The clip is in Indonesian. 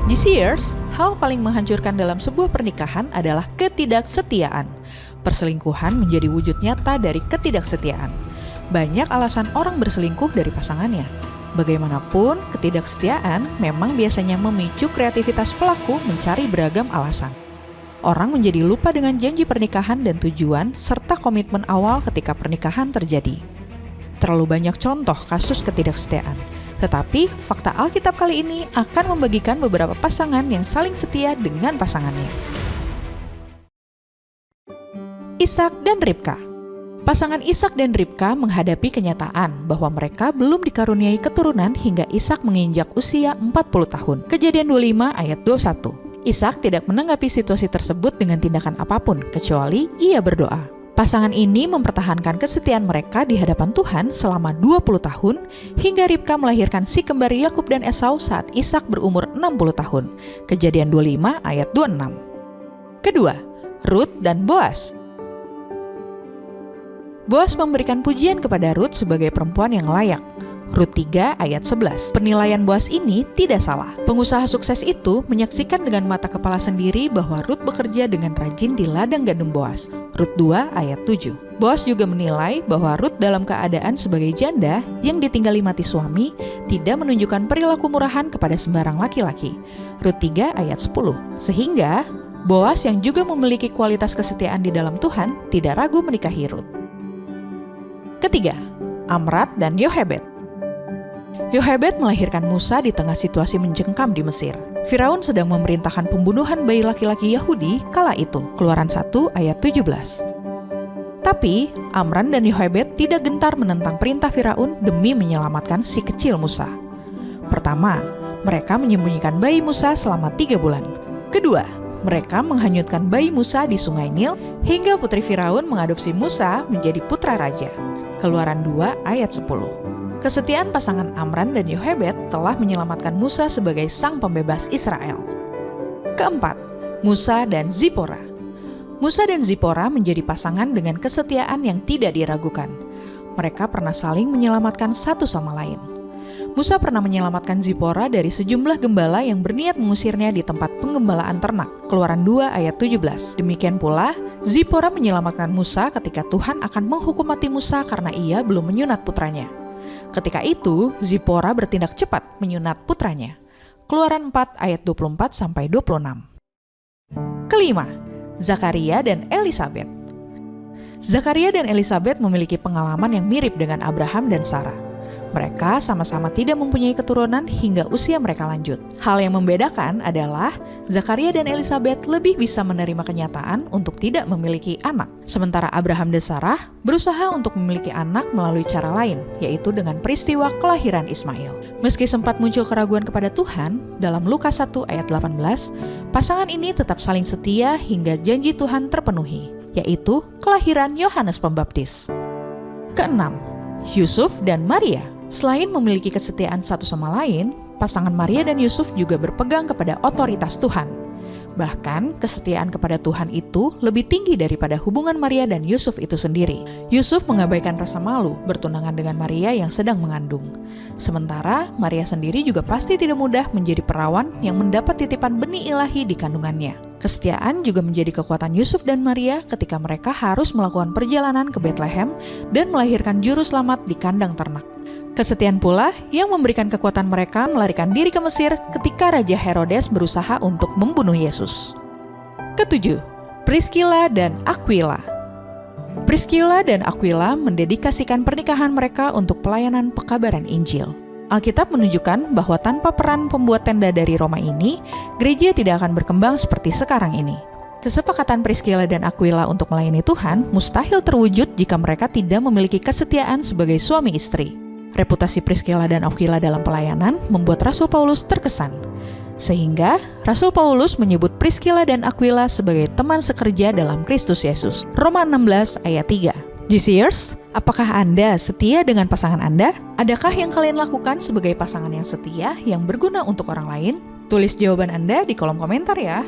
GCers, hal paling menghancurkan dalam sebuah pernikahan adalah ketidaksetiaan. Perselingkuhan menjadi wujud nyata dari ketidaksetiaan. Banyak alasan orang berselingkuh dari pasangannya. Bagaimanapun, ketidaksetiaan memang biasanya memicu kreativitas pelaku mencari beragam alasan. Orang menjadi lupa dengan janji pernikahan dan tujuan serta komitmen awal ketika pernikahan terjadi. Terlalu banyak contoh kasus ketidaksetiaan. Tetapi, fakta Alkitab kali ini akan membagikan beberapa pasangan yang saling setia dengan pasangannya. Ishak dan Ribka. Pasangan Ishak dan Ribka menghadapi kenyataan bahwa mereka belum dikaruniai keturunan hingga Ishak menginjak usia 40 tahun. Kejadian 25 ayat 21. Ishak tidak menanggapi situasi tersebut dengan tindakan apapun, kecuali ia berdoa. Pasangan ini mempertahankan kesetiaan mereka di hadapan Tuhan selama 20 tahun hingga Ribka melahirkan si kembar Yakub dan Esau saat Ishak berumur 60 tahun. Kejadian 25 ayat 26. Kedua, Rut dan Boas. Boas memberikan pujian kepada Rut sebagai perempuan yang layak. Rut 3 ayat 11. Penilaian Boas ini tidak salah. Pengusaha sukses itu menyaksikan dengan mata kepala sendiri bahwa Rut bekerja dengan rajin di ladang gandum Boas. Rut 2 ayat 7. Boas juga menilai bahwa Rut dalam keadaan sebagai janda yang ditinggali mati suami tidak menunjukkan perilaku murahan kepada sembarang laki-laki. Rut 3 ayat 10. Sehingga Boas yang juga memiliki kualitas kesetiaan di dalam Tuhan tidak ragu menikahi Rut. Ketiga, Amrat dan Yohebed. Yohebed melahirkan Musa di tengah situasi mencengkam di Mesir. Firaun sedang memerintahkan pembunuhan bayi laki-laki Yahudi kala itu. Keluaran 1 ayat 17. Tapi, Amran dan Yohebed tidak gentar menentang perintah Firaun demi menyelamatkan si kecil Musa. Pertama, mereka menyembunyikan bayi Musa selama 3 bulan. Kedua, mereka menghanyutkan bayi Musa di sungai Nil hingga putri Firaun mengadopsi Musa menjadi putra raja. Keluaran 2 ayat 10. Kesetiaan pasangan Amran dan Yohebed telah menyelamatkan Musa sebagai sang pembebas Israel. Keempat, Musa dan Zipora. Musa dan Zipora menjadi pasangan dengan kesetiaan yang tidak diragukan. Mereka pernah saling menyelamatkan satu sama lain. Musa pernah menyelamatkan Zipora dari sejumlah gembala yang berniat mengusirnya di tempat penggembalaan ternak. Keluaran 2 ayat 17. Demikian pula, Zipora menyelamatkan Musa ketika Tuhan akan menghukum mati Musa karena ia belum menyunat putranya. Ketika itu, Zipora bertindak cepat menyunat putranya. Keluaran 4 ayat 24-26. Kelima, Zakaria dan Elisabet. Zakaria dan Elisabet memiliki pengalaman yang mirip dengan Abraham dan Sarah. Mereka sama-sama tidak mempunyai keturunan hingga usia mereka lanjut. Hal yang membedakan adalah Zakaria dan Elisabet lebih bisa menerima kenyataan untuk tidak memiliki anak. Sementara Abraham dan Sarah berusaha untuk memiliki anak melalui cara lain, yaitu dengan peristiwa kelahiran Ismail. Meski sempat muncul keraguan kepada Tuhan, dalam Lukas 1 ayat 18, pasangan ini tetap saling setia hingga janji Tuhan terpenuhi, yaitu kelahiran Yohanes Pembaptis. Keenam, Yusuf dan Maria. Selain memiliki kesetiaan satu sama lain, pasangan Maria dan Yusuf juga berpegang kepada otoritas Tuhan. Bahkan, kesetiaan kepada Tuhan itu lebih tinggi daripada hubungan Maria dan Yusuf itu sendiri. Yusuf mengabaikan rasa malu bertunangan dengan Maria yang sedang mengandung. Sementara, Maria sendiri juga pasti tidak mudah menjadi perawan yang mendapat titipan benih ilahi di kandungannya. Kesetiaan juga menjadi kekuatan Yusuf dan Maria ketika mereka harus melakukan perjalanan ke Betlehem dan melahirkan juru selamat di kandang ternak. Kesetiaan pula yang memberikan kekuatan mereka melarikan diri ke Mesir ketika Raja Herodes berusaha untuk membunuh Yesus. Ketujuh, Priscilla dan Aquila. Priscilla dan Aquila mendedikasikan pernikahan mereka untuk pelayanan pekabaran Injil. Alkitab menunjukkan bahwa tanpa peran pembuat tenda dari Roma ini, gereja tidak akan berkembang seperti sekarang ini. Kesepakatan Priscilla dan Aquila untuk melayani Tuhan mustahil terwujud jika mereka tidak memiliki kesetiaan sebagai suami istri. Reputasi Priscilla dan Aquila dalam pelayanan membuat Rasul Paulus terkesan. Sehingga Rasul Paulus menyebut Priscilla dan Aquila sebagai teman sekerja dalam Kristus Yesus. Roma 16 ayat 3. GCers, apakah Anda setia dengan pasangan Anda? Adakah yang kalian lakukan sebagai pasangan yang setia yang berguna untuk orang lain? Tulis jawaban Anda di kolom komentar ya.